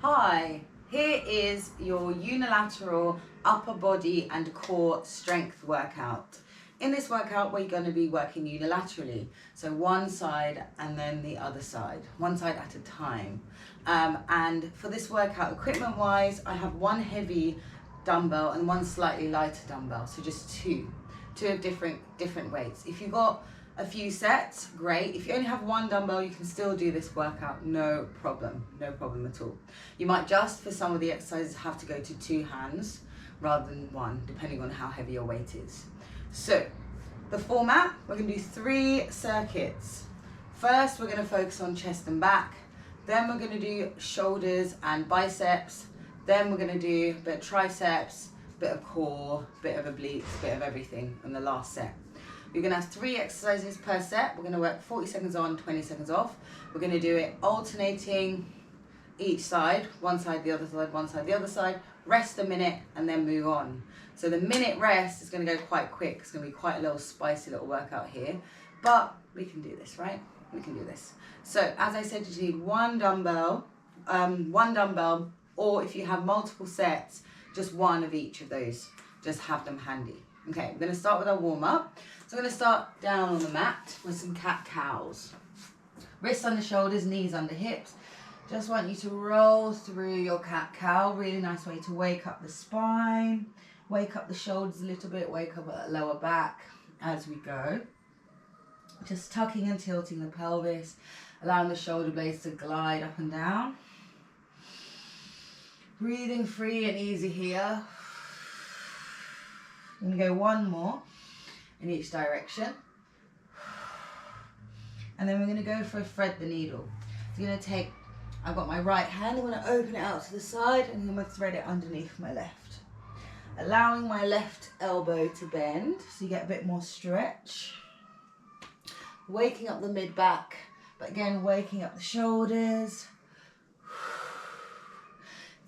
Hi, here is your unilateral upper body and core strength workout. In this workout, we're going to be working unilaterally. So one side and then the other side, one side at a time. And for this workout, equipment wise, I have one heavy dumbbell and one slightly lighter dumbbell. So just two of different weights. If you've got a few sets, great. If you only have one dumbbell, you can still do this workout, no problem at all. You might just, for some of the exercises, have to go to two hands rather than one, depending on how heavy your weight is. So, the format, we're gonna do 3 circuits. First, we're gonna focus on chest and back. Then we're gonna do shoulders and biceps. Then we're gonna do a bit of triceps, bit of core, bit of obliques, bit of everything in the last set. You're going to have 3 exercises per set. We're going to work 40 seconds on, 20 seconds off. We're going to do it alternating each side, one side, the other side, one side, the other side. Rest a minute and then move on. So the minute rest is going to go quite quick. It's going to be quite a little spicy little workout here. But we can do this, right? We can do this. So as I said, you need one dumbbell, or if you have multiple sets, just one of each of those. Just have them handy. Okay, we're going to start with our warm-up. So I'm going to start down on the mat with some cat-cows. Wrists under shoulders, knees under hips. Just want you to roll through your cat-cow. Really nice way to wake up the spine, wake up the shoulders a little bit, wake up that lower back as we go. Just tucking and tilting the pelvis, allowing the shoulder blades to glide up and down. Breathing free and easy here. I'm going to go one more in each direction. And then we're going to go for a thread the needle. So I'm going to take, I've got my right hand, I'm going to open it out to the side and I'm going to thread it underneath my left. Allowing my left elbow to bend so you get a bit more stretch. Waking up the mid-back, but again waking up the shoulders.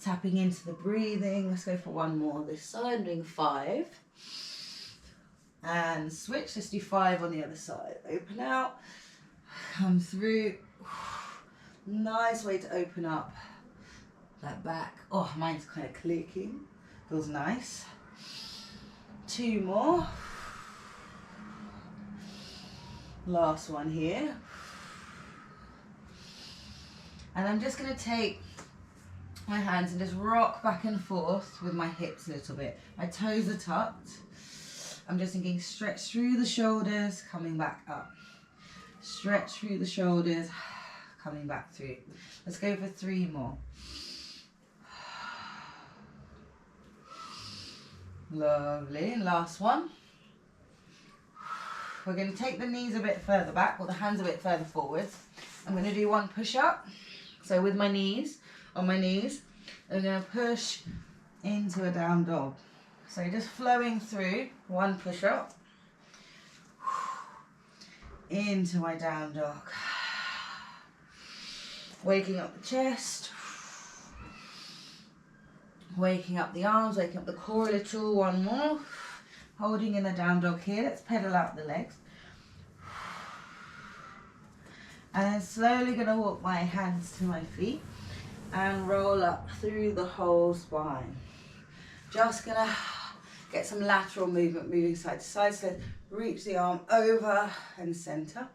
Tapping into the breathing. Let's go for one more this side. I'm doing 5. And switch. Let's do 5 on the other side. Open out. Come through. Nice way to open up that back. Oh, mine's kind of clicking. Feels nice. 2 more. Last one here. And I'm just going to take my hands and just rock back and forth with my hips a little bit. My toes are tucked. I'm just thinking stretch through the shoulders, coming back up. Stretch through the shoulders, coming back through. Let's go for 3 more. Lovely, and last one. We're going to take the knees a bit further back, or the hands a bit further forwards. I'm going to do 1 push-up. So with my knees, on my knees, I'm going to push into a down dog. So just flowing through, 1 push-up, into my down dog. Waking up the chest, waking up the arms, waking up the core a little, 1 more. Holding in the down dog here, let's pedal out the legs. And then slowly going to walk my hands to my feet and roll up through the whole spine. Just going to get some lateral movement, moving side to side. So reach the arm over and center.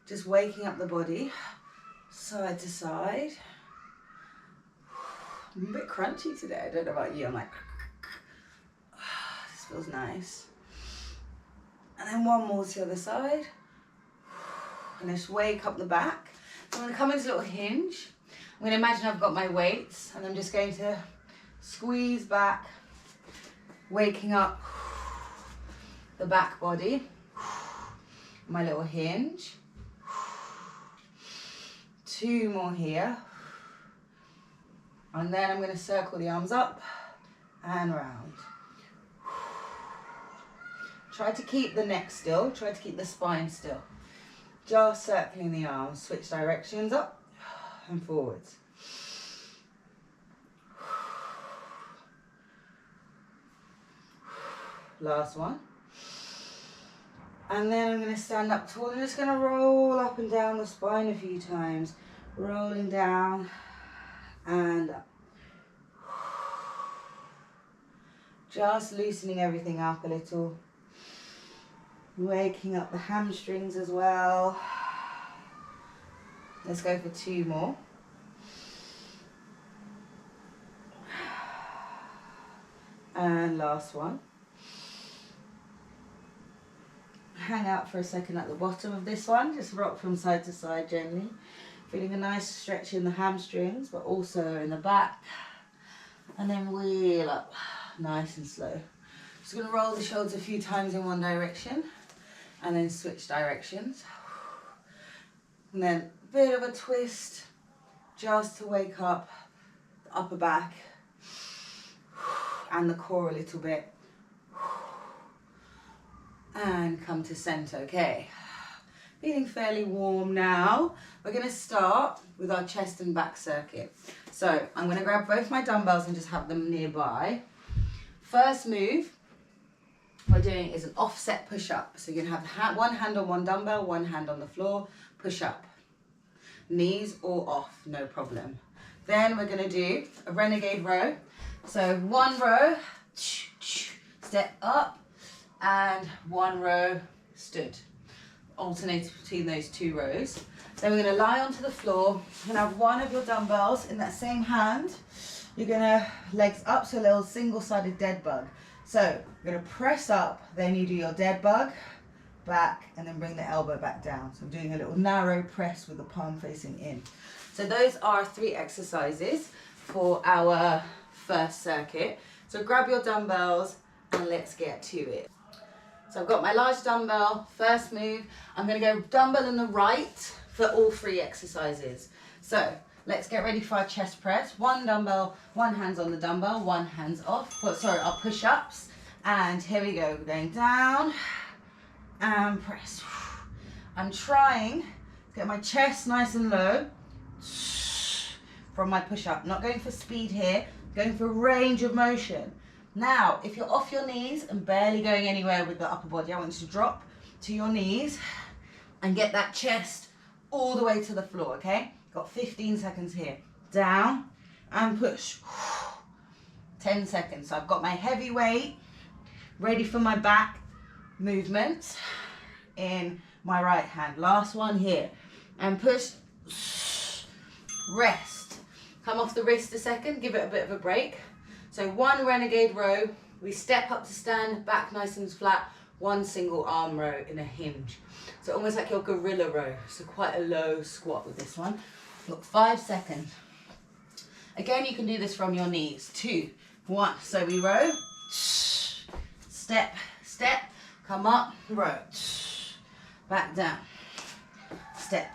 Just waking up the body, side to side. I'm a bit crunchy today, I don't know about you, I'm like, this feels nice. And then 1 more to the other side. And just wake up the back. So I'm going to come into a little hinge. I'm going to imagine I've got my weights and I'm just going to squeeze back, waking up the back body. My little hinge. 2 more here. And then I'm going to circle the arms up and round. Try to keep the neck still, try to keep the spine still. Just circling the arms, switch directions up and forwards. Last one. And then I'm going to stand up tall. I'm just going to roll up and down the spine a few times. rolling down and up. Just loosening everything up a little. Waking up the hamstrings as well. Let's go for 2 more. And last one. Hang out for a second at the bottom of this one. Just rock from side to side gently. Feeling a nice stretch in the hamstrings, but also in the back. And then wheel up, nice and slow. Just gonna roll the shoulders a few times in one direction and then switch directions. And then a bit of a twist just to wake up the upper back and the core a little bit. And come to center, okay. Feeling fairly warm now. We're gonna start with our chest and back circuit. So I'm gonna grab both my dumbbells and just have them nearby. First move we're doing is an offset push-up. So you're gonna have one hand on one dumbbell, one hand on the floor, push up. Knees all off, no problem. Then we're gonna do a renegade row. So 1 row, step up, and 1 row stood. Alternate between those 2 rows. Then we're going to lie onto the floor. You're going to have one of your dumbbells in that same hand. You're going to legs up, so a little single-sided dead bug. So you're going to press up, then you do your dead bug, back, and then bring the elbow back down. So I'm doing a little narrow press with the palm facing in. So those are 3 exercises for our first circuit. So grab your dumbbells and let's get to it. So I've got my large dumbbell, first move. I'm going to go dumbbell in the right for all 3 exercises. So let's get ready for our chest press. 1 dumbbell, 1 hand's on the dumbbell, 1 hand's off. Our push-ups. And here we go, we're going down and press. I'm trying to get my chest nice and low from my push-up. Not going for speed here, going for range of motion. Now, if you're off your knees and barely going anywhere with the upper body, I want you to drop to your knees and get that chest all the way to the floor, okay? Got 15 seconds here. Down and push. 10 seconds. So I've got my heavy weight ready for my back movement in my right hand. Last one here. And push. Rest. Come off the wrist a second, give it a bit of a break. So 1 renegade row, we step up to stand, back nice and flat, 1 single arm row in a hinge. So almost like your gorilla row, so quite a low squat with this one. Look, 5 seconds. Again, you can do this from your knees. 2, 1, so we row, step, step, come up, row, back down, step.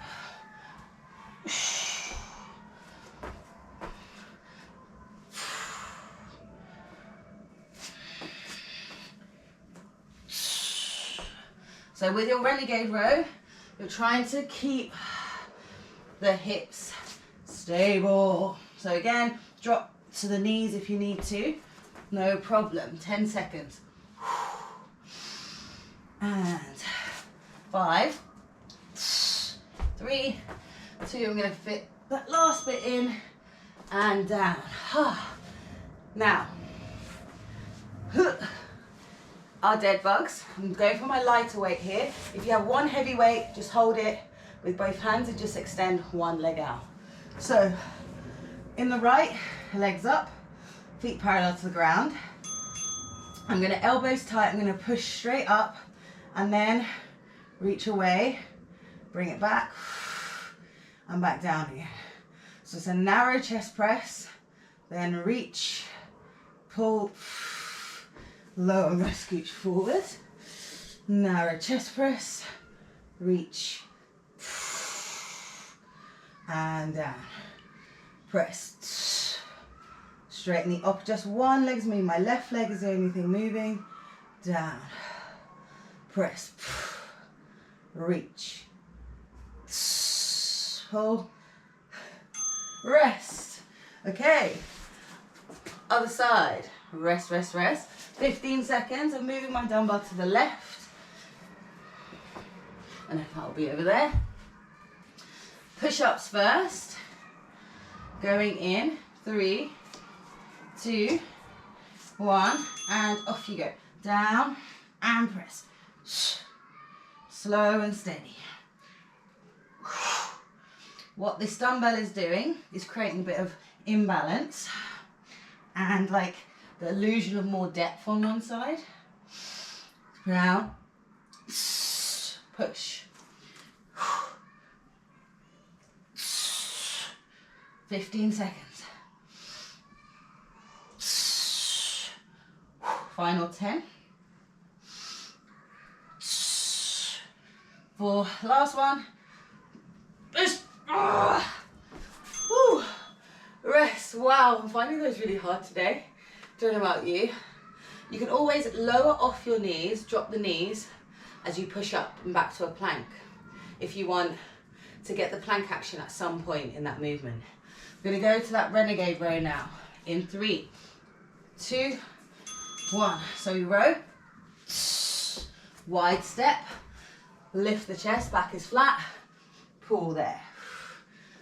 So with your renegade row, you're trying to keep the hips stable. So again, drop to the knees if you need to, no problem. 10 seconds. And 5, 3, 2, I'm gonna fit that last bit in and down. Now, our dead bugs. I'm going for my lighter weight here. If you have 1 heavy weight, just hold it with both hands and just extend 1 leg out. So, in the right, legs up, feet parallel to the ground. I'm gonna elbows tight, I'm gonna push straight up and then reach away, bring it back and back down again. So it's a narrow chest press, then reach, pull, low, I'm going to scooch forward, narrow chest press, reach, and down, press, straighten the up, just 1 leg's moving, my left leg is the only thing moving, down, press, reach, pull, rest. Okay, other side, rest, rest, rest. 15 seconds of moving my dumbbell to the left, and that'll be over there. Push-ups first. Going in, 3, 2, 1, and off you go. Down and press. Slow and steady. What this dumbbell is doing is creating a bit of imbalance and like the illusion of more depth on one side. Down, push. 15 seconds. Final 10. 4, last one. Push. Woo. Rest. Wow, I'm finding those really hard today. Don't know about you. You can always lower off your knees, drop the knees as you push up and back to a plank if you want to get the plank action at some point in that movement. We're going to go to that renegade row now in 3, 2, 1. So we row, wide step, lift the chest, back is flat, pull there,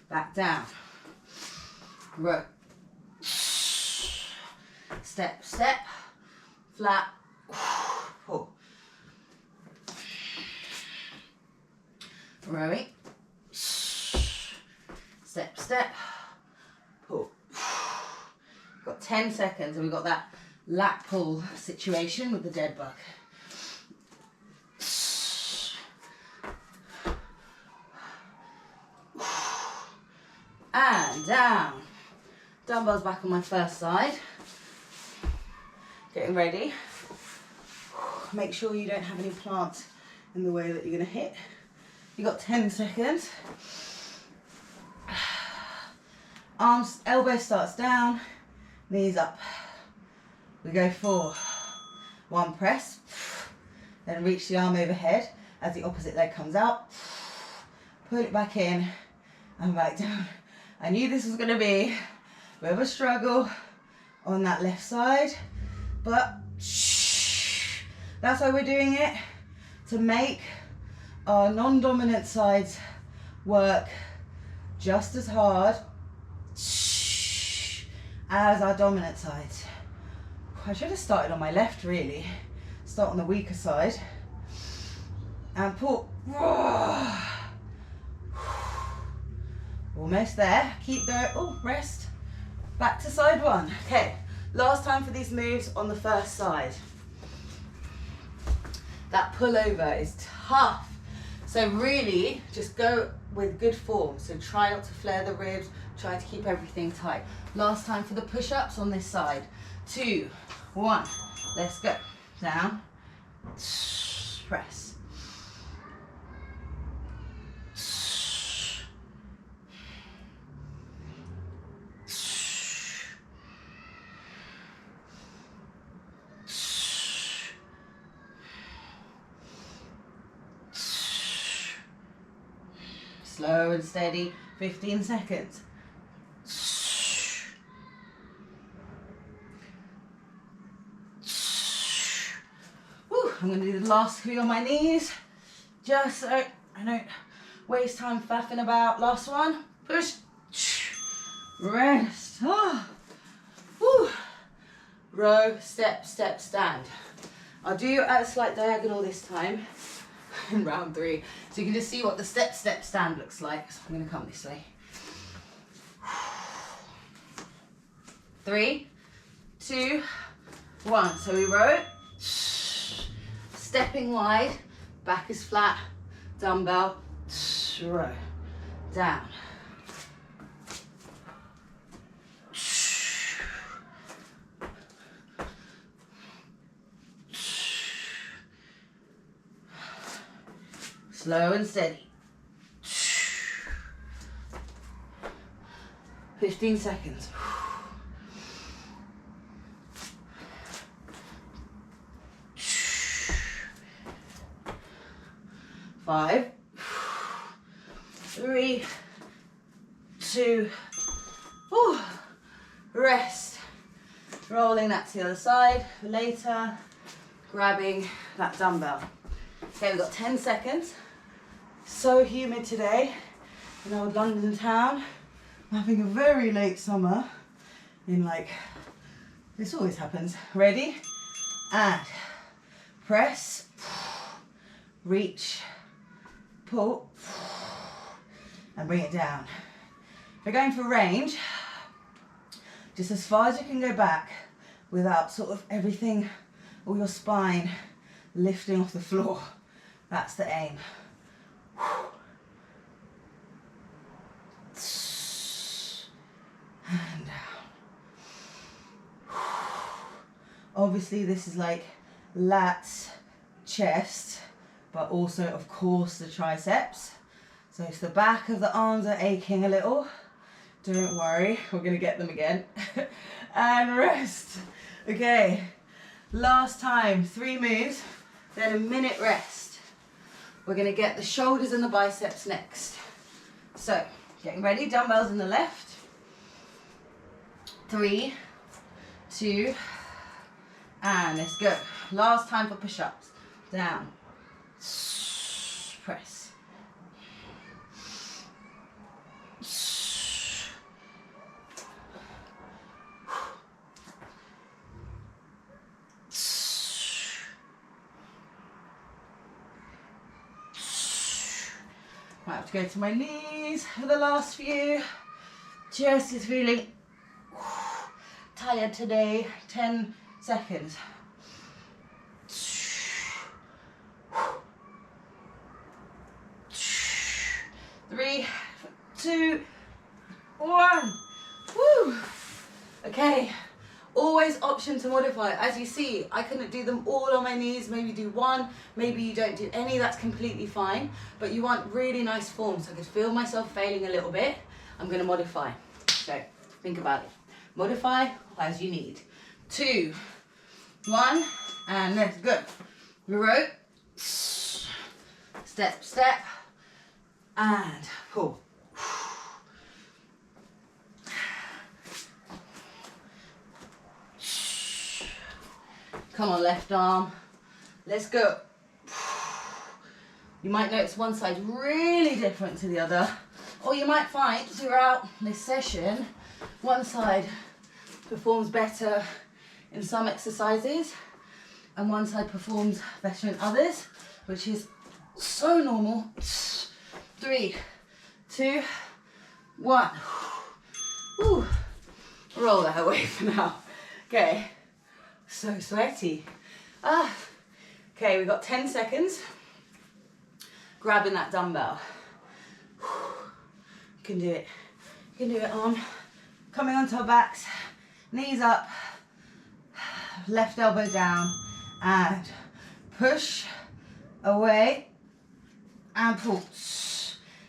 back down, row, step, step, flat, pull, rowing, step, step, pull. Got 10 seconds and we've got that lat pull situation with the dead bug. And down. Dumbbells back on my first side. Getting ready. Make sure you don't have any plants in the way that you're going to hit. You've got 10 seconds. Arms, elbow starts down, knees up. We go 4, 1 press, then reach the arm overhead as the opposite leg comes out. Pull it back in and back down. I knew this was going to be a bit of a struggle on that left side, but that's why we're doing it, to make our non-dominant sides work just as hard as our dominant sides. I should have started on my left really. Start on the weaker side and pull. Almost there. Keep going. Oh, rest. Back to side 1. Okay, last time for these moves on the first side. That pullover is tough. So really just go with good form. So try not to flare the ribs. Try to keep everything tight. Last time for the push-ups on this side. 2, 1. Let's go. Down. Press. Slow and steady. 15 seconds. I'm going to do the last 3 on my knees, just so I don't waste time faffing about. Last one, push, rest, row, step, step, stand. I'll do at a slight diagonal this time in round 3, so you can just see what the step, step, stand looks like. So I'm going to come this way. 3, 2, 1, so we row. Stepping wide, back is flat, dumbbell, row, down. Slow and steady. 15 seconds. 5, 3, 2, rest. Rolling that to the other side. Later, grabbing that dumbbell. Okay, we've got 10 seconds. So humid today. in old London town. I'm having a very late summer in like, this always happens. Ready? And press, reach, pull, and bring it down. If you're going for range, just as far as you can go back without sort of everything, all your spine lifting off the floor. That's the aim. And down. Obviously this is like lats, chest, but also of course the triceps. So if the back of the arms are aching a little, don't worry, we're gonna get them again. And rest. Okay, last time, 3 moves, then a minute rest. We're gonna get the shoulders and the biceps next. So, getting ready, dumbbells in the left. 3, 2, and let's go. Last time for push-ups. Down, press. I have to go to my knees for the last few. Chest is feeling tired today. 10 seconds. 3, 2, 1. Woo! Okay. Always option to modify. As you see, I couldn't do them all on my knees. Maybe do one, maybe you don't do any, that's completely fine. But you want really nice form. So I could feel myself failing a little bit. I'm gonna modify. So think about it. Modify as you need. 2, 1, and let's go. Row, step, step, and pull. Come on, left arm. Let's go. You might notice one side's really different to the other, or you might find throughout this session, one side performs better in some exercises, and one side performs better in others, which is so normal. 3, 2, 1. Woo. Roll that away for now. Okay. So sweaty. Okay, we've got 10 seconds. Grabbing that dumbbell. You can do it. You can do it, arm. Coming onto our backs. Knees up. Left elbow down. And push away. And pull.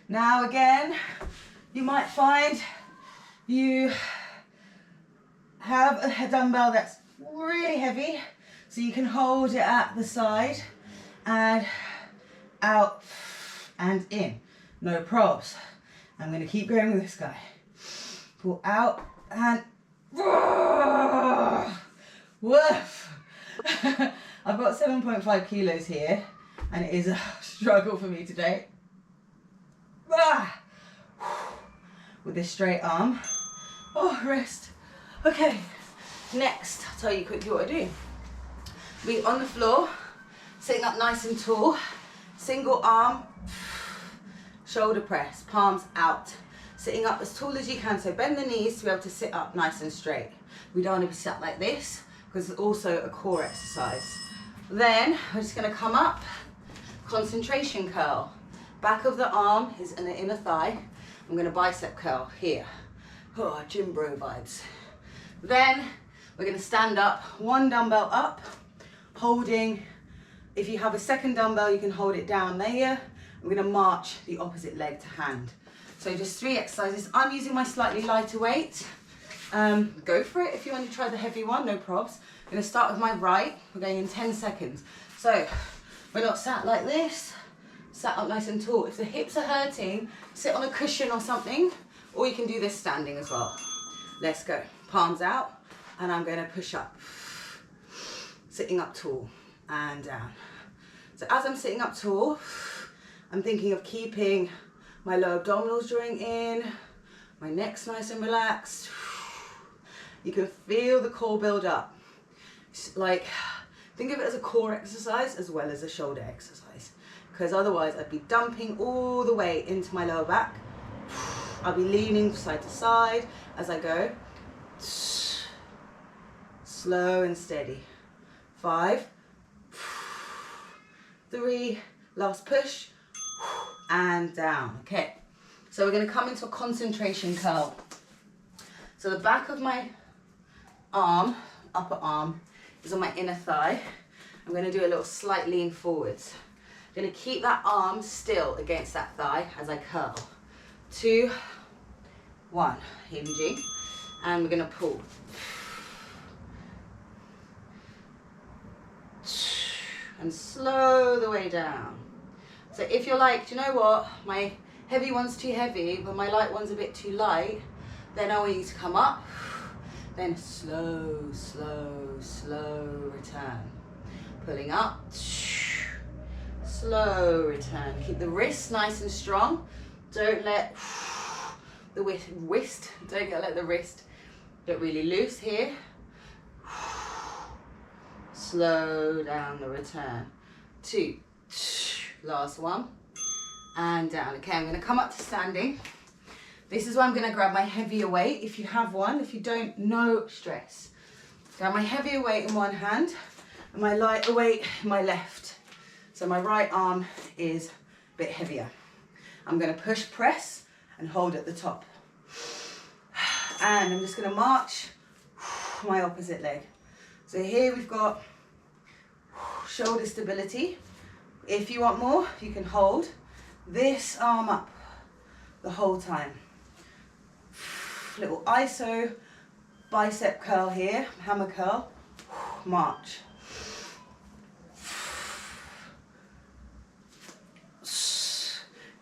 Now again, you might find you have a dumbbell that's really heavy, so you can hold it at the side and out and in, no probs. I'm going to keep going with this guy. Pull out and woof. I've got 7.5 kilos here and it is a struggle for me today. With this straight arm. Oh, rest. Okay. Next, I'll tell you quickly what I do. Be on the floor, sitting up nice and tall, single arm, shoulder press, palms out. Sitting up as tall as you can, so bend the knees to be able to sit up nice and straight. We don't want to be sat like this, because it's also a core exercise. Then, we're just going to come up, concentration curl. Back of the arm is in the inner thigh. I'm going to bicep curl here. Oh, gym bro vibes. Then, we're going to stand up, one dumbbell up, holding. If you have a second dumbbell, you can hold it down there. I'm going to march the opposite leg to hand. So just 3 exercises. I'm using my slightly lighter weight. Go for it if you want to try the heavy one, no probs. I'm going to start with my right. We're going in 10 seconds. So we're not sat like this, sat up nice and tall. If the hips are hurting, sit on a cushion or something, or you can do this standing as well. Let's go. Palms out. And I'm going to push up, sitting up tall and down. So as I'm sitting up tall, I'm thinking of keeping My lower abdominals drawing in. My neck's nice and relaxed. You can feel the core build up. Like, think of it as a core exercise as well as a shoulder exercise. Because otherwise I'd be dumping all the way into my lower back. I'll be leaning side to side as I go. Slow and steady. 5, 3, last push, and down. Okay, so we're going to come into a concentration curl. So the back of my arm, upper arm, is on my inner thigh. I'm going to do a little slight lean forwards. I'm going to keep that arm still against that thigh as I curl. 2, 1, hinging, and we're going to pull. And slow the way down. So if you're like, do you know what, my heavy one's too heavy, but my light one's a bit too light, then I want you to come up, then slow, slow, slow return. Pulling up, slow return. Keep the wrist nice and strong. Don't let the wrist get really loose here. Slow down the return. 2, last one, and down. Okay, I'm going to come up to standing. This is where I'm going to grab my heavier weight, if you have one. If you don't, no stress. Grab my heavier weight in one hand and my lighter weight in my left. So my right arm is a bit heavier. I'm going to push, press, and hold at the top. And I'm just going to march my opposite leg. So here we've got shoulder stability. If you want more, you can hold this arm up the whole time. Little iso bicep curl here, hammer curl, march.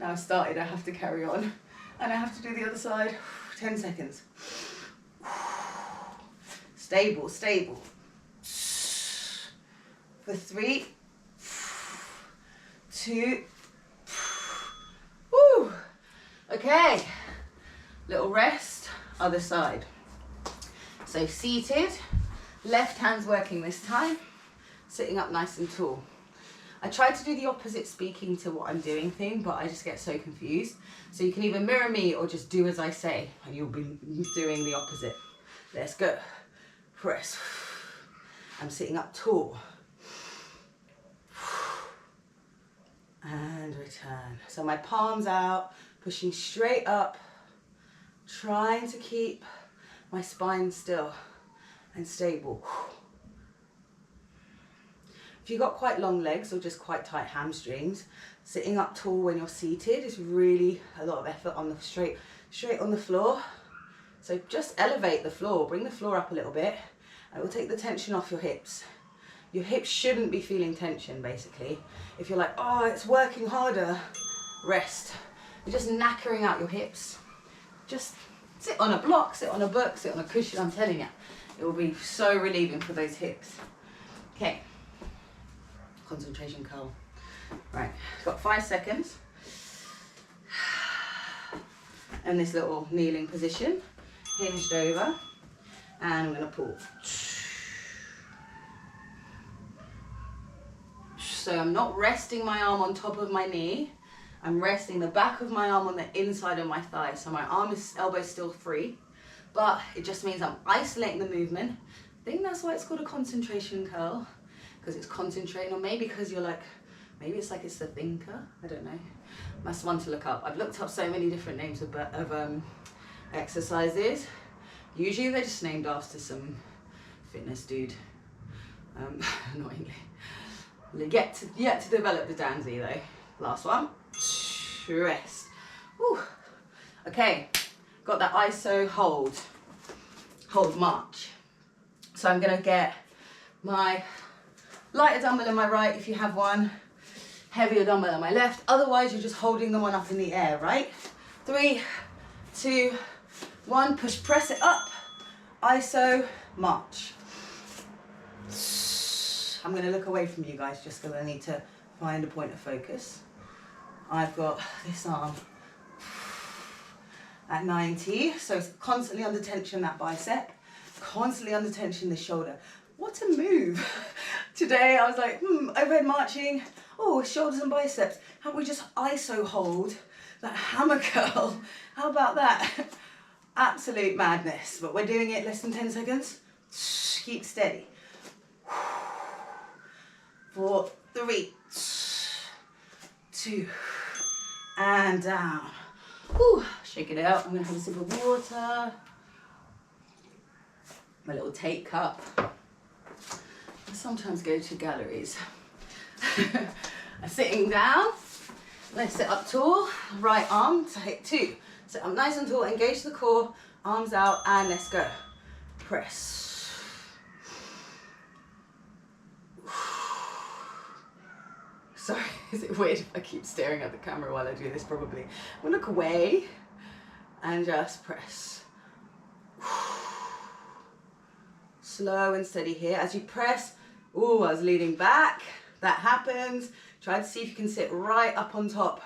Now I've started, I have to carry on. And I have to do the other side. 10 seconds. Stable, stable. For 3, 2, woo. Okay, little rest, other side. So seated, left hand's working this time, sitting up nice and tall. I tried to do the opposite speaking to what I'm doing thing, but I just get so confused. So you can either mirror me or just do as I say, and you'll be doing the opposite. Let's go. Press. I'm sitting up tall. And return. So my palms out, pushing straight up, trying to keep my spine still and stable. If you've got quite long legs or just quite tight hamstrings, sitting up tall when you're seated is really a lot of effort on the straight on the floor. So just elevate the floor, bring the floor up a little bit, and it will take the tension off your hips. Your hips shouldn't be feeling tension, basically. If you're like, oh, it's working harder, rest. You're just knackering out your hips. Just sit on a block, sit on a book, sit on a cushion, I'm telling you. It will be so relieving for those hips. Okay, concentration curl. Right, got 5 seconds. And this little kneeling position, hinged over, and I'm gonna pull. So I'm not resting my arm on top of my knee. I'm resting the back of my arm on the inside of my thigh. So my elbow's still free, but it just means I'm isolating the movement. I think that's why it's called a concentration curl, because it's concentrating, or maybe because you're like, maybe it's like it's the thinker, I don't know. That's one to look up. I've looked up so many different names of exercises. Usually they're just named after some fitness dude, annoyingly. Yet to develop the Danzy though. Last one. Rest. Whew. Okay, got that iso hold march. So I'm gonna get my lighter dumbbell in my right if you have one, heavier dumbbell on my left. Otherwise you're just holding the one up in the air, right? 3, 2, 1, push, press it up, iso, march. I'm going to look away from you guys just because I need to find a point of focus. I've got this arm at 90. So it's constantly under tension, that bicep, constantly under tension, the shoulder. What a move. Today I was like, overhead marching, oh, shoulders and biceps. How about we just ISO hold that hammer curl? How about that? Absolute madness, but we're doing it less than 10 seconds. Keep steady. 4, 3, 2, and down. Whew. Shake it out. I'm gonna have a sip of water. My little take cup. I sometimes go to galleries. I'm sitting down. Let's sit up tall. Right arm to hit 2. Sit up nice and tall. Engage the core. Arms out, and let's go. Press. Sorry, is it weird if I keep staring at the camera while I do this? Probably. We'll look away and just press. Slow and steady here. As you press, oh, I was leaning back. That happens. Try to see if you can sit right up on top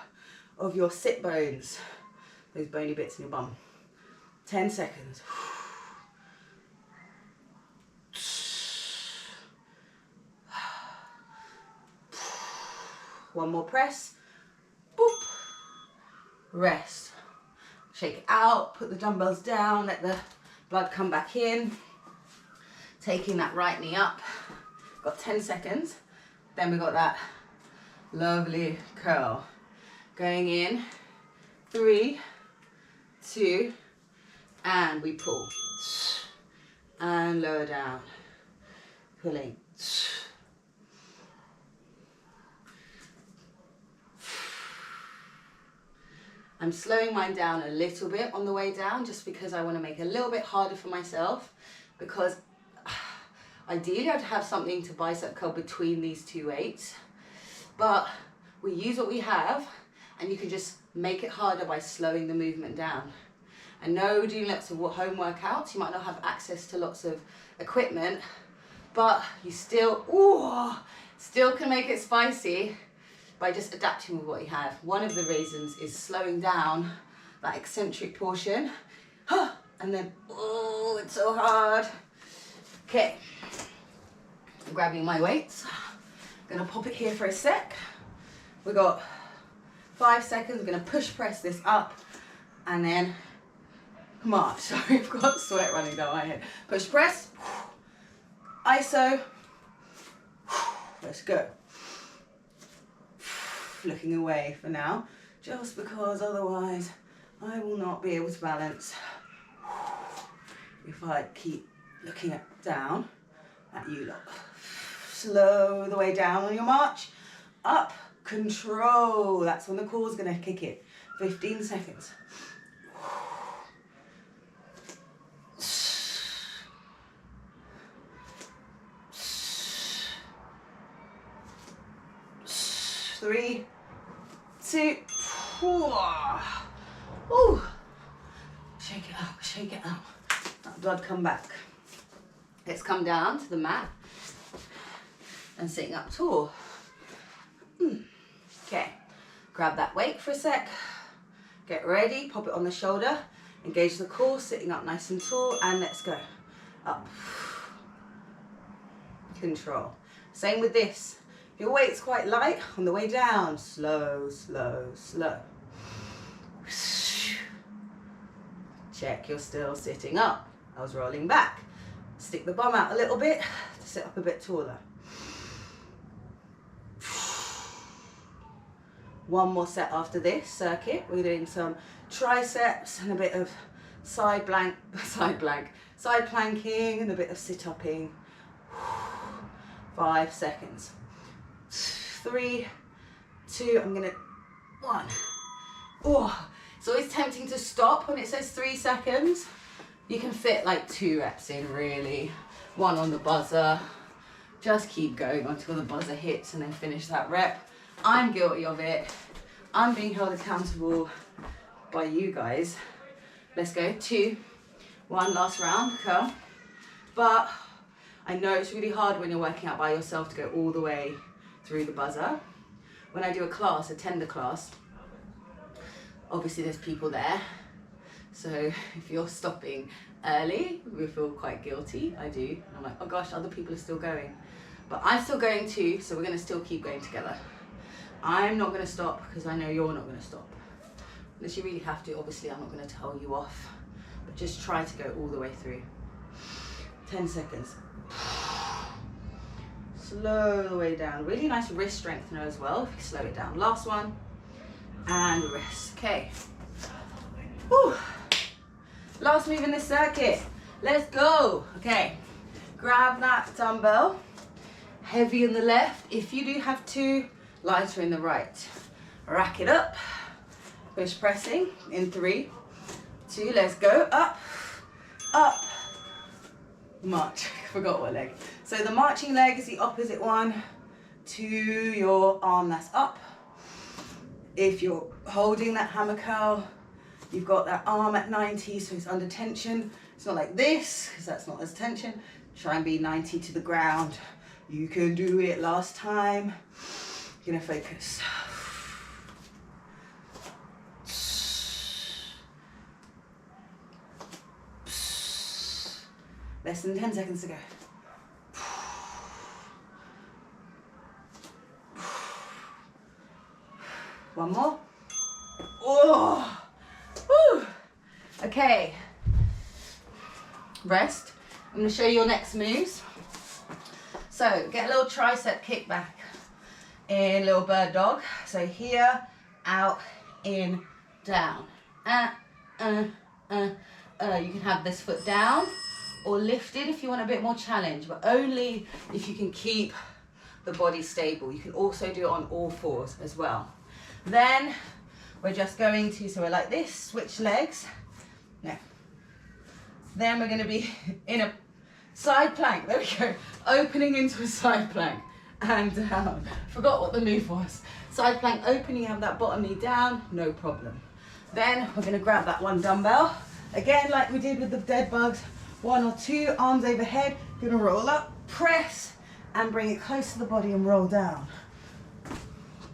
of your sit bones. Those bony bits in your bum. 10 seconds. One more press. Boop. Rest. Shake it out. Put the dumbbells down. Let the blood come back in. Taking that right knee up. Got 10 seconds. Then we got that lovely curl. Going in. 3, 2, and we pull. And lower down. Pulling. I'm slowing mine down a little bit on the way down just because I want to make it a little bit harder for myself, because ideally I'd have something to bicep curl between these two weights, but we use what we have and you can just make it harder by slowing the movement down. I know doing lots of home workouts, you might not have access to lots of equipment, but you still can make it spicy by just adapting with what you have. One of the reasons is slowing down that eccentric portion. And then, oh, it's so hard. Okay, I'm grabbing my weights. I'm gonna pop it here for a sec. We got 5 seconds. We're gonna push press this up and then march. Sorry, I've got sweat running down my head. Push press, ISO, let's go. Looking away for now, just because otherwise I will not be able to balance if I keep looking down at you lot. Slow the way down on your march. Up, control. That's when the core's gonna kick in. 15 seconds. 3, 2, ooh. Shake it out, shake it out. That blood come back. Let's come down to the mat and sitting up tall. Okay, grab that weight for a sec. Get ready, pop it on the shoulder. Engage the core, sitting up nice and tall, and let's go. Up. Control. Same with this. Your weight's quite light, on the way down, slow, slow, slow. Check you're still sitting up. I was rolling back. Stick the bum out a little bit to sit up a bit taller. One more set after this circuit. We're doing some triceps and a bit of side planking and a bit of sit-upping. 5 seconds. 3, 2, 1. Oh, it's always tempting to stop when it says 3 seconds. You can fit like 2 reps in really. 1 on the buzzer. Just keep going until the buzzer hits and then finish that rep. I'm guilty of it. I'm being held accountable by you guys. Let's go. 2, 1, last round, curl. But I know it's really hard when you're working out by yourself to go all the way through the buzzer. When I do a class, a tender class, obviously there's people there. So if you're stopping early, we feel quite guilty. I do. And I'm like, oh gosh, other people are still going. But I'm still going too, so we're going to still keep going together. I'm not going to stop because I know you're not going to stop. Unless you really have to, obviously I'm not going to tell you off. But just try to go all the way through. 10 seconds. Slow the way down. Really nice wrist strengthener as well, if you slow it down. Last one. And rest. Okay. Whew. Last move in this circuit. Let's go. Okay. Grab that dumbbell. Heavy in the left. If you do have two, lighter in the right. Rack it up. Push pressing in 3, 2, let's go. Up, up, march. Forgot what leg. So the marching leg is the opposite one to your arm that's up. If you're holding that hammer curl, you've got that arm at 90, so it's under tension. It's not like this, because that's not as tension. Try and be 90 to the ground. You can do it. Last time. You're gonna focus. Less than 10 seconds to go. One more. Oh, woo. Okay. Rest. I'm going to show you your next moves. So get a little tricep kickback in little bird dog. So here, out, in, down. You can have this foot down or lifted if you want a bit more challenge, but only if you can keep the body stable. You can also do it on all fours as well. Then we're just going to, so we're like this, switch legs. No. Then we're going to be in a side plank. There we go. Opening into a side plank and down. Forgot what the move was. Side plank opening, you have that bottom knee down, no problem. Then we're going to grab that one dumbbell. Again, like we did with the dead bugs, 1 or 2, arms overhead. You're going to roll up, press, and bring it close to the body and roll down.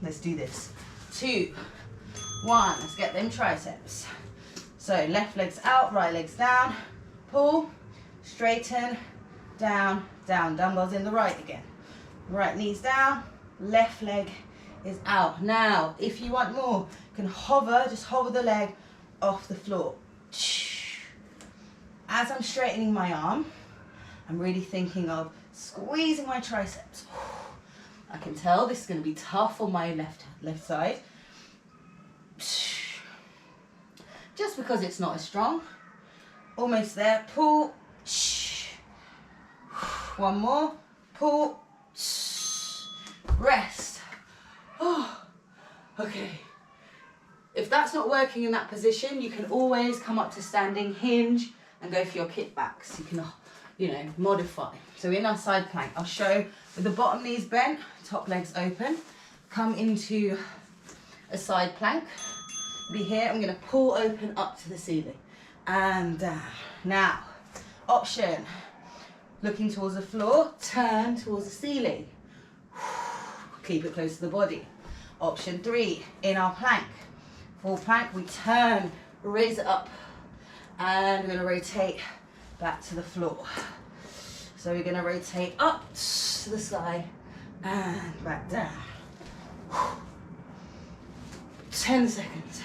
Let's do this. 2, 1, let's get them triceps. So left leg's out, right leg's down, pull, straighten, down, down. Dumbbells in the right again. Right knee's down, left leg is out. Now, if you want more, you can hover, just hover the leg off the floor. As I'm straightening my arm, I'm really thinking of squeezing my triceps. I can tell this is going to be tough on my left side. Just because it's not as strong. Almost there. Pull. One more. Pull. Rest. Oh, okay. If that's not working in that position, you can always come up to standing, hinge, and go for your kickbacks. You can, you know, modify. So in our side plank, I'll show with the bottom knees bent, top legs open, come into a side plank. Be here, I'm going to pull open up to the ceiling and down. Now, option, looking towards the floor, turn towards the ceiling. Keep it close to the body. Option 3, in our plank. Full plank, we turn, raise it up, and we're going to rotate back to the floor. So we're going to rotate up to the side and back down. 10 seconds.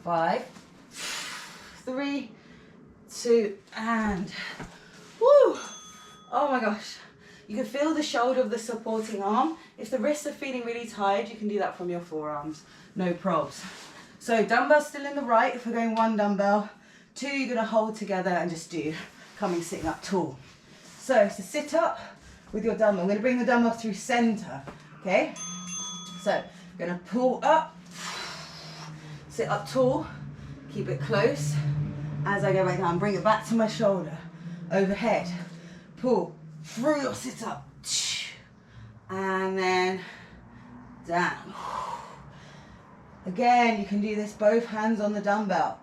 5, 3, 2, and woo! Oh my gosh. You can feel the shoulder of the supporting arm. If the wrists are feeling really tired, you can do that from your forearms. No probs. So dumbbell still in the right if we're going 1 dumbbell. 2 you're going to hold together and just do coming sitting up tall. So to sit up with your dumbbell, I'm going to bring the dumbbell through center. Okay? So I'm going to pull up, sit up tall, keep it close. As I go back down, bring it back to my shoulder, overhead, pull through your sit up, and then down. Again, you can do this both hands on the dumbbell.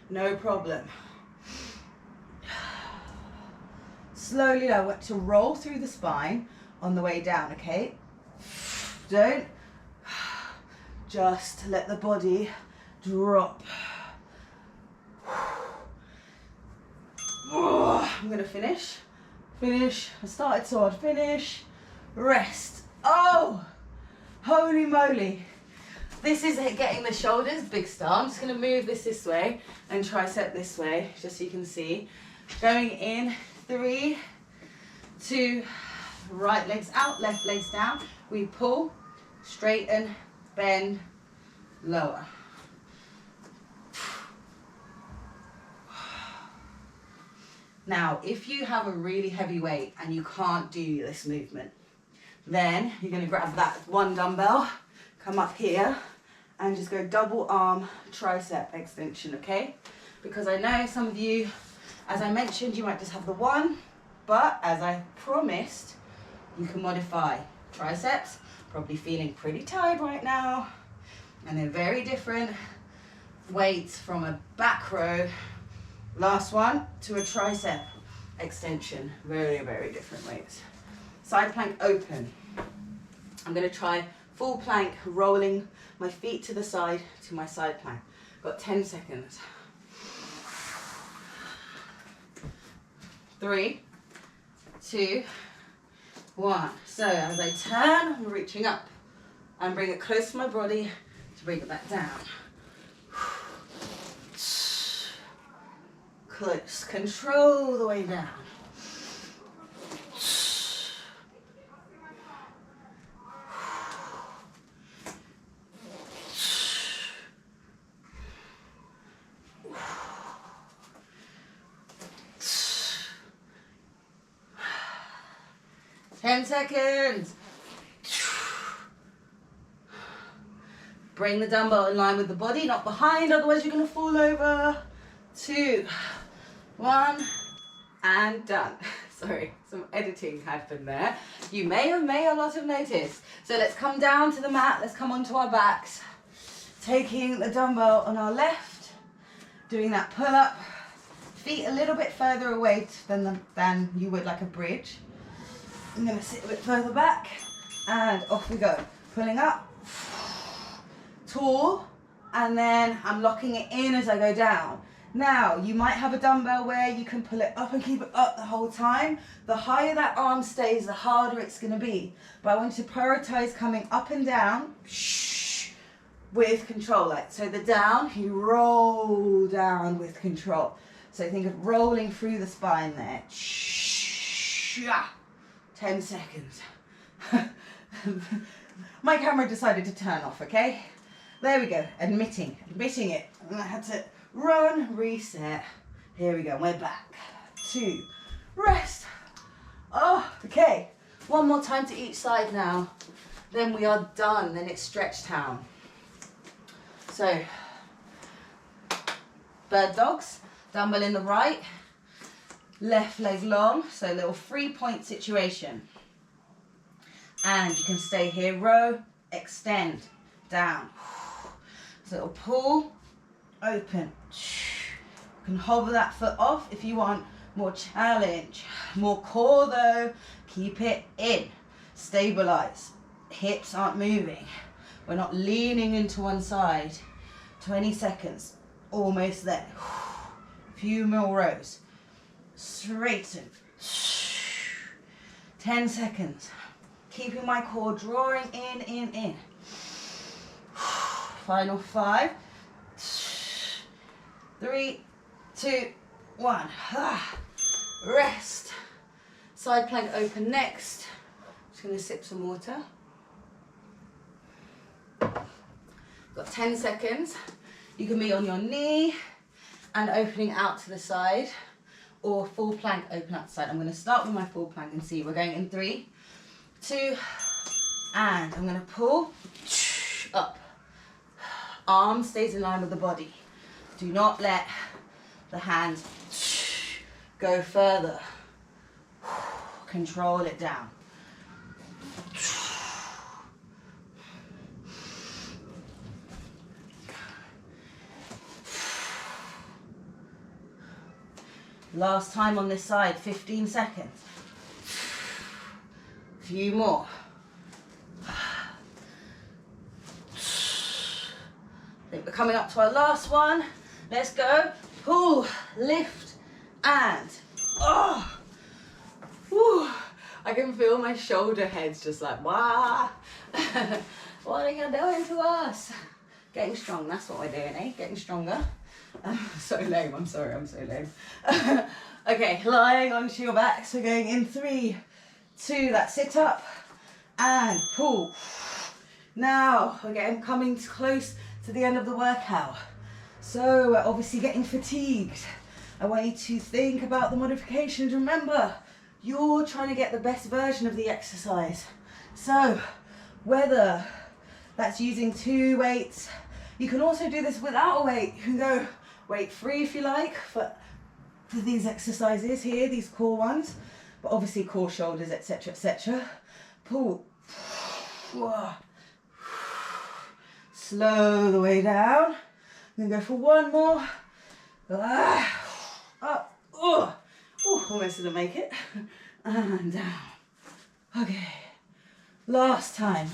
No problem. Slowly, I want to roll through the spine on the way down, okay? Don't Just let the body drop. I'm gonna finish. Finish. I started so I'd finish. Rest. Oh, holy moly. This is it, getting the shoulders, big start. I'm just gonna move this way and tricep this way, just so you can see. Going in, 3, 2, right legs out, left legs down. We pull, straighten, bend, lower. Now, if you have a really heavy weight and you can't do this movement, then you're going to grab that one dumbbell, come up here, and just go double arm tricep extension, okay? Because I know some of you, as I mentioned, you might just have the one, but as I promised, you can modify triceps. Probably feeling pretty tired right now, and they're very different weights from a back row, last one, to a tricep extension. Very, very different weights. Side plank open. I'm going to try full plank, rolling my feet to the side to my side plank. Got 10 seconds. 3, 2, 1. So as I turn, I'm reaching up and bring it close to my body to bring it back down. Close. Control the way down. 10 seconds. Bring the dumbbell in line with the body, not behind, otherwise you're going to fall over. 2, 1, and done. Sorry, some editing happened there. You may or may not have noticed. So let's come down to the mat, let's come onto our backs. Taking the dumbbell on our left, doing that pull up, feet a little bit further away than you would like a bridge. I'm going to sit a bit further back, and off we go. Pulling up, tall, and then I'm locking it in as I go down. Now, you might have a dumbbell where you can pull it up and keep it up the whole time. The higher that arm stays, the harder it's going to be. But I want you to prioritize coming up and down with control. Like, so the down, you roll down with control. So think of rolling through the spine there. 10 seconds. My camera decided to turn off, okay? There we go, admitting it. And I had to run, reset. Here we go, we're back. 2, rest. Oh, okay. One more time to each side now. Then we are done, then it's stretch time. So, bird dogs, dumbbell in the right, left leg long, so a little 3-point situation. And you can stay here, row, extend, down. So it'll pull, open. You can hover that foot off if you want more challenge. More core though, keep it in. Stabilize, hips aren't moving. We're not leaning into one side. 20 seconds, almost there. Few more rows. Straighten. 10 seconds. Keeping my core drawing in. Final 5, 3, 2, 1. Rest. Side plank open next. Just going to sip some water. Got 10 seconds. You can be on your knee and opening out to the side, or full plank open out to the side. I'm going to start with my full plank and see. We're going in 3, 2, and I'm going to pull up. Arm stays in line with the body. Do not let the hands go further. Control it down. Last time on this side, 15 seconds. Few more. I think we're coming up to our last one. Let's go. Pull, lift, and oh, whew. I can feel my shoulder heads just like, wow. What are you doing to us? Getting strong, that's what we're doing, eh? Getting stronger. So lame, I'm sorry, I'm so lame. Okay, lying onto your back. So going in 3, 2, that sit up and pull. Now, again, coming close to the end of the workout. So we're obviously getting fatigued. I want you to think about the modifications. Remember, you're trying to get the best version of the exercise. So whether that's using 2 weights, you can also do this without a weight. You can go weight free if you like for these exercises here, these core ones, but obviously core, shoulders, etc, etc. Pull. Slow the way down. I'm gonna go for one more. Up. Almost didn't make it. And down. Okay. Last time.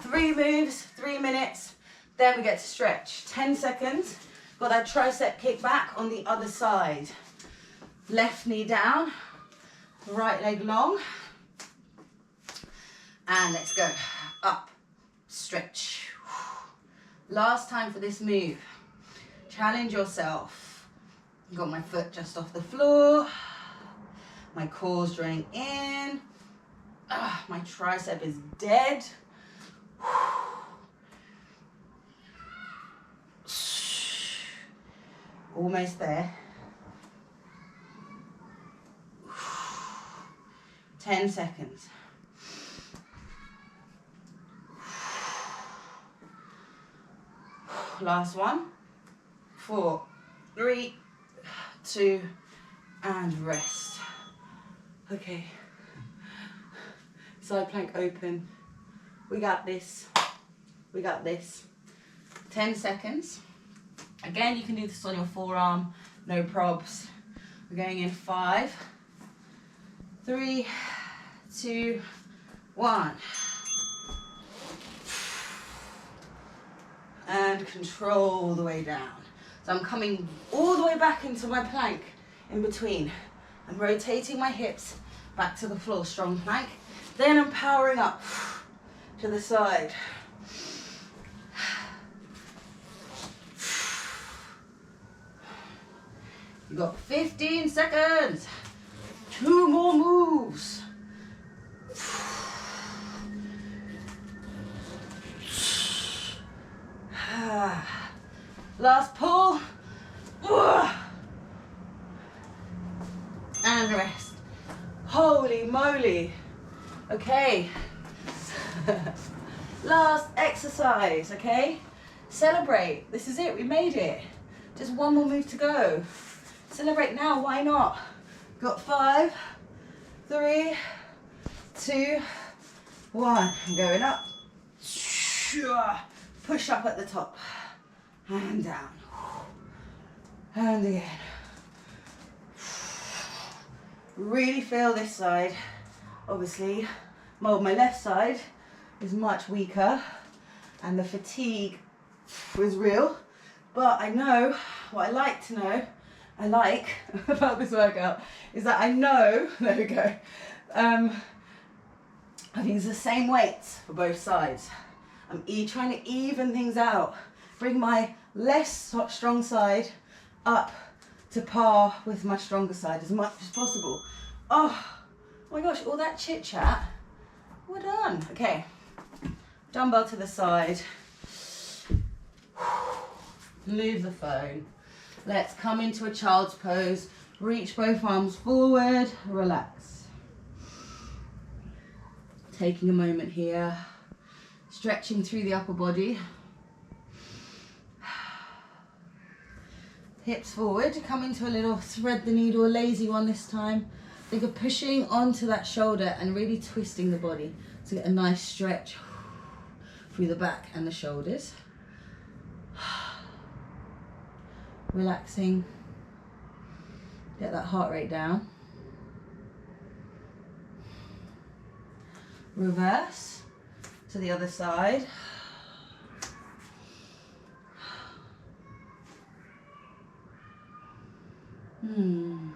3 moves, 3 minutes. Then we get to stretch. 10 seconds. Got that tricep kick back on the other side. Left knee down. Right leg long. And let's go. Up. Stretch. Last time for this move. Challenge yourself. Got my foot just off the floor. My core's drawing in. My tricep is dead. Almost there. 10 seconds. Last one. 4, 3, 2, and rest. Okay. Side plank open. We got this. We got this. 10 seconds. Again, you can do this on your forearm, no probs. We're going in 5, 3, 2, 1. And control the way down. So I'm coming all the way back into my plank in between. I'm rotating my hips back to the floor, strong plank. Then I'm powering up to the side. You've got 15 seconds. 2 more moves. Last pull. And rest. Holy moly. Okay. Last exercise, okay? Celebrate. This is it, we made it. Just one more move to go. Celebrate now, why not? Got 5, 3, 2, 1. I'm going up. Push up at the top. And down. And again. Really feel this side. Obviously, my left side is much weaker and the fatigue is real. But I know, what I like to know, about this workout is that I know, there we go, I've used the same weights for both sides. I'm trying to even things out. Bring my less strong side up to par with my stronger side as much as possible. Oh my gosh, all that chit chat, we're done. Okay, dumbbell to the side. Move the phone. Let's come into a child's pose. Reach both arms forward, relax. Taking a moment here, stretching through the upper body. Hips forward, come into a little thread the needle, lazy one this time. Think of pushing onto that shoulder and really twisting the body to get a nice stretch through the back and the shoulders. Relaxing, get that heart rate down. Reverse to the other side. And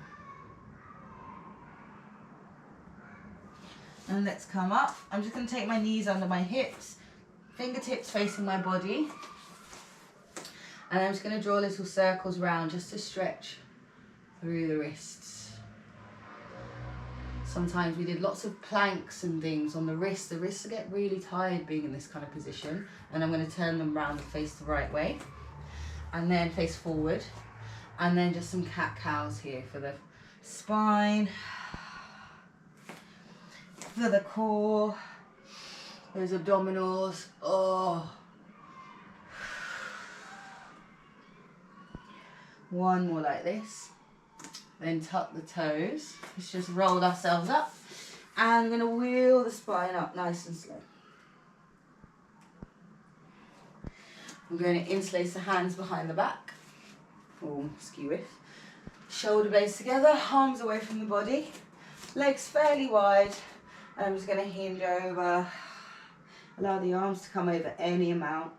let's come up. I'm just going to take my knees under my hips, fingertips facing my body. And I'm just going to draw little circles round just to stretch through the wrists. Sometimes we did lots of planks and things on the wrists. The wrists get really tired being in this kind of position. And I'm going to turn them round and face the right way. And then face forward. And then just some cat-cows here for the spine, for the core, those abdominals. Oh. One more like this. Then tuck the toes. Let's just roll ourselves up. And I'm going to wheel the spine up nice and slow. I'm going to interlace the hands behind the back. Oh, skew it. Shoulder blades together, arms away from the body. Legs fairly wide. And I'm just going to hinge over. Allow the arms to come over any amount.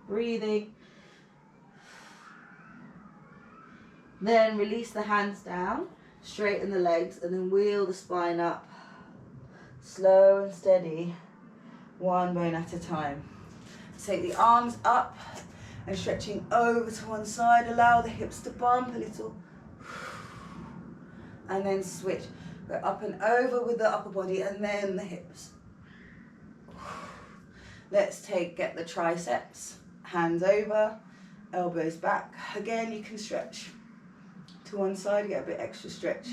Breathing. Then release the hands down, straighten the legs, and then wheel the spine up. Slow and steady, one bone at a time. Take the arms up and stretching over to one side. Allow the hips to bump a little. And then switch. Go up and over with the upper body and then the hips. Let's get the triceps. Hands over, elbows back. Again, you can stretch to one side, get a bit extra stretch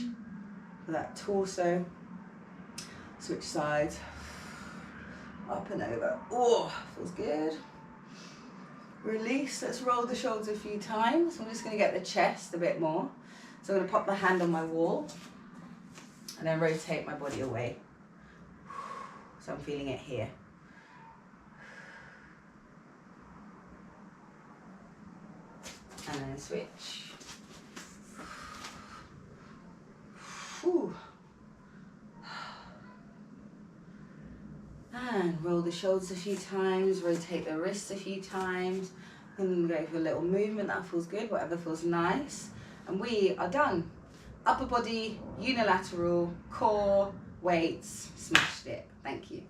for that torso. Switch sides, up and over. Oh, feels good. Release, let's roll the shoulders a few times. I'm just going to get the chest a bit more. So I'm going to pop my hand on my wall and then rotate my body away. So I'm feeling it here. And then switch. Whew. And roll the shoulders a few times, rotate the wrists a few times, and go for a little movement that feels good, whatever feels nice. And we are done. Upper body, unilateral, core, weights, smashed it. Thank you.